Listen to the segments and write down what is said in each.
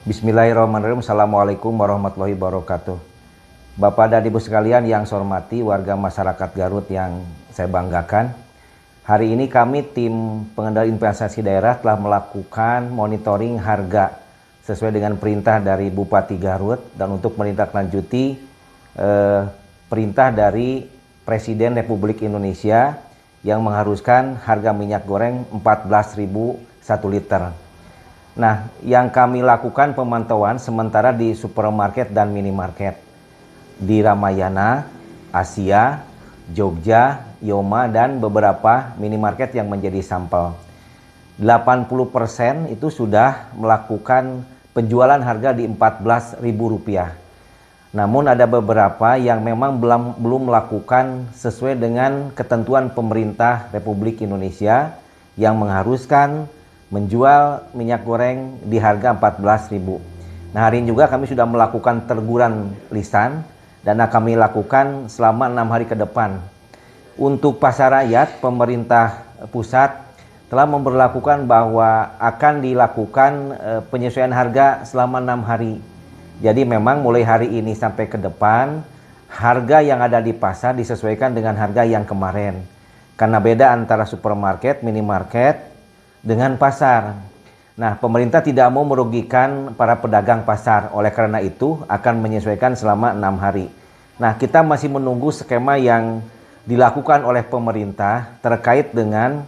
Bismillahirrahmanirrahim. Assalamualaikum warahmatullahi wabarakatuh. Bapak dan Ibu sekalian yang saya hormati, warga masyarakat Garut yang saya banggakan. Hari ini kami tim pengendali investasi daerah telah melakukan monitoring harga sesuai dengan perintah dari Bupati Garut dan untuk menindaklanjuti perintah dari Presiden Republik Indonesia yang mengharuskan harga minyak goreng 14.000 1 liter. Nah, yang kami lakukan pemantauan sementara di supermarket dan minimarket di Ramayana, Asia, Jogja, Yoma, dan beberapa minimarket yang menjadi sampel. 80% itu sudah melakukan penjualan harga di Rp14.000. Namun ada beberapa yang memang belum melakukan sesuai dengan ketentuan pemerintah Republik Indonesia yang mengharuskan menjual minyak goreng di harga 14.000. Nah, hari ini juga kami sudah melakukan teguran lisan dan kami lakukan selama 6 hari ke depan. Untuk pasar rakyat, pemerintah pusat telah memberlakukan bahwa akan dilakukan penyesuaian harga selama 6 hari. Jadi memang mulai hari ini sampai ke depan, harga yang ada di pasar disesuaikan dengan harga yang kemarin. Karena beda antara supermarket, minimarket, dengan pasar. Nah, pemerintah tidak mau merugikan para pedagang pasar. Oleh karena itu, akan menyesuaikan selama 6 hari. Nah, kita masih menunggu skema yang dilakukan oleh pemerintah terkait dengan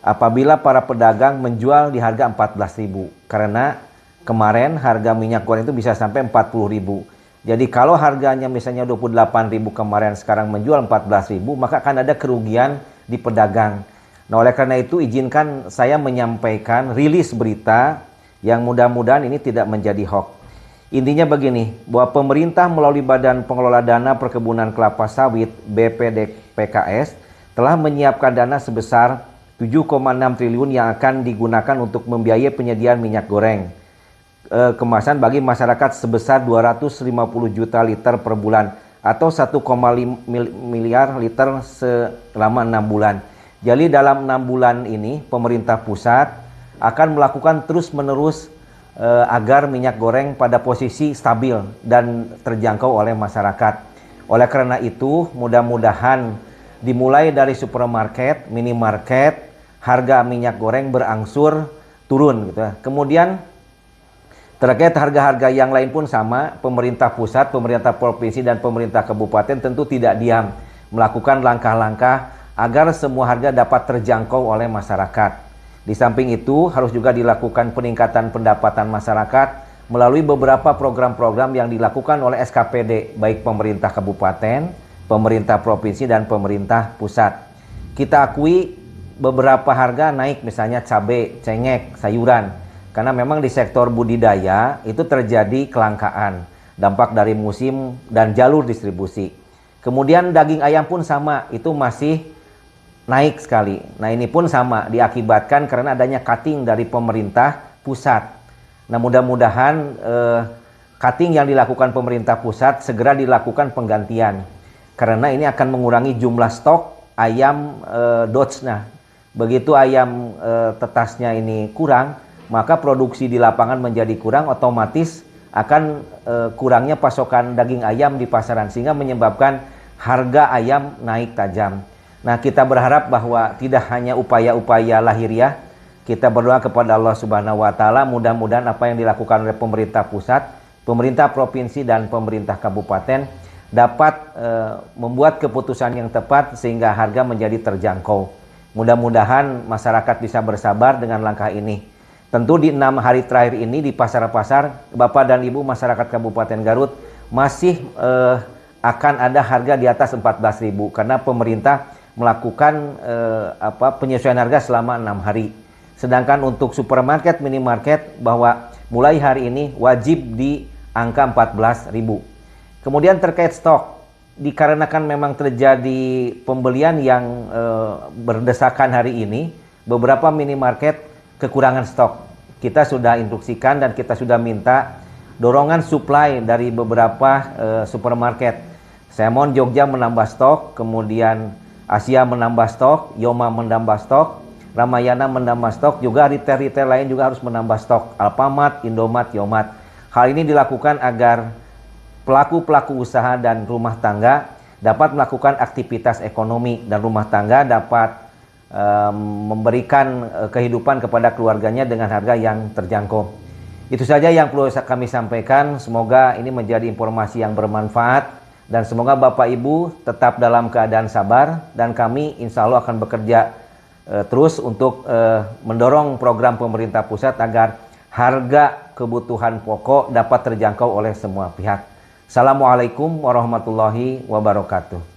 apabila para pedagang menjual di harga 14.000. Karena kemarin harga minyak goreng itu bisa sampai 40.000. Jadi kalau harganya misalnya 28.000 kemarin, sekarang menjual 14.000, maka akan ada kerugian di pedagang. Nah, oleh karena itu izinkan saya menyampaikan rilis berita yang mudah-mudahan ini tidak menjadi hoax. Intinya begini, bahwa pemerintah melalui Badan Pengelola Dana Perkebunan Kelapa Sawit BPDPKS telah menyiapkan dana sebesar 7,6 triliun yang akan digunakan untuk membiayai penyediaan minyak goreng kemasan bagi masyarakat sebesar 250 juta liter per bulan atau 1,5 miliar liter selama 6 bulan. Jadi dalam 6 bulan ini pemerintah pusat akan melakukan terus-menerus agar minyak goreng pada posisi stabil dan terjangkau oleh masyarakat. Oleh karena itu mudah-mudahan dimulai dari supermarket, minimarket, harga minyak goreng berangsur turun gitu ya. Kemudian terkait harga-harga yang lain pun sama, pemerintah pusat, pemerintah provinsi, dan pemerintah kabupaten tentu tidak diam melakukan langkah-langkah agar semua harga dapat terjangkau oleh masyarakat. Di samping itu harus juga dilakukan peningkatan pendapatan masyarakat melalui beberapa program-program yang dilakukan oleh SKPD, baik pemerintah kabupaten, pemerintah provinsi, dan pemerintah pusat. Kita akui beberapa harga naik, misalnya cabai, cengek, sayuran. Karena memang di sektor budidaya itu terjadi kelangkaan, dampak dari musim dan jalur distribusi. Kemudian daging ayam pun sama, itu masih naik sekali. Nah, ini pun sama diakibatkan karena adanya cutting dari pemerintah pusat. Nah, mudah-mudahan cutting yang dilakukan pemerintah pusat segera dilakukan penggantian. Karena ini akan mengurangi jumlah stok ayam Dodge. Nah, begitu ayam tetasnya ini kurang, maka produksi di lapangan menjadi kurang, otomatis akan kurangnya pasokan daging ayam di pasaran sehingga menyebabkan harga ayam naik tajam. Nah, kita berharap bahwa tidak hanya upaya-upaya lahiriah, kita berdoa kepada Allah Subhanahu wa Ta'ala, mudah-mudahan apa yang dilakukan oleh pemerintah pusat, pemerintah provinsi, dan pemerintah kabupaten dapat membuat keputusan yang tepat sehingga harga menjadi terjangkau. Mudah-mudahan masyarakat bisa bersabar dengan langkah ini. Tentu di 6 hari terakhir ini di pasar-pasar, Bapak dan Ibu masyarakat Kabupaten Garut masih akan ada harga di atas 14.000 karena pemerintah melakukan penyesuaian harga selama 6 hari. Sedangkan untuk supermarket, minimarket bahwa mulai hari ini wajib di angka 14.000. Kemudian terkait stok, dikarenakan memang terjadi pembelian yang berdesakan hari ini, beberapa minimarket kekurangan stok. Kita sudah instruksikan dan kita sudah minta dorongan supply dari beberapa supermarket. Semon Jogja menambah stok, kemudian Asia menambah stok, Yoma menambah stok, Ramayana menambah stok, juga retail-retail lain juga harus menambah stok, Alfamart, Indomaret, Yomaret. Hal ini dilakukan agar pelaku-pelaku usaha dan rumah tangga dapat melakukan aktivitas ekonomi dan rumah tangga dapat memberikan kehidupan kepada keluarganya dengan harga yang terjangkau. Itu saja yang perlu kami sampaikan. Semoga ini menjadi informasi yang bermanfaat dan semoga Bapak Ibu tetap dalam keadaan sabar dan kami insya Allah akan bekerja terus untuk mendorong program pemerintah pusat agar harga kebutuhan pokok dapat terjangkau oleh semua pihak. Assalamualaikum warahmatullahi wabarakatuh.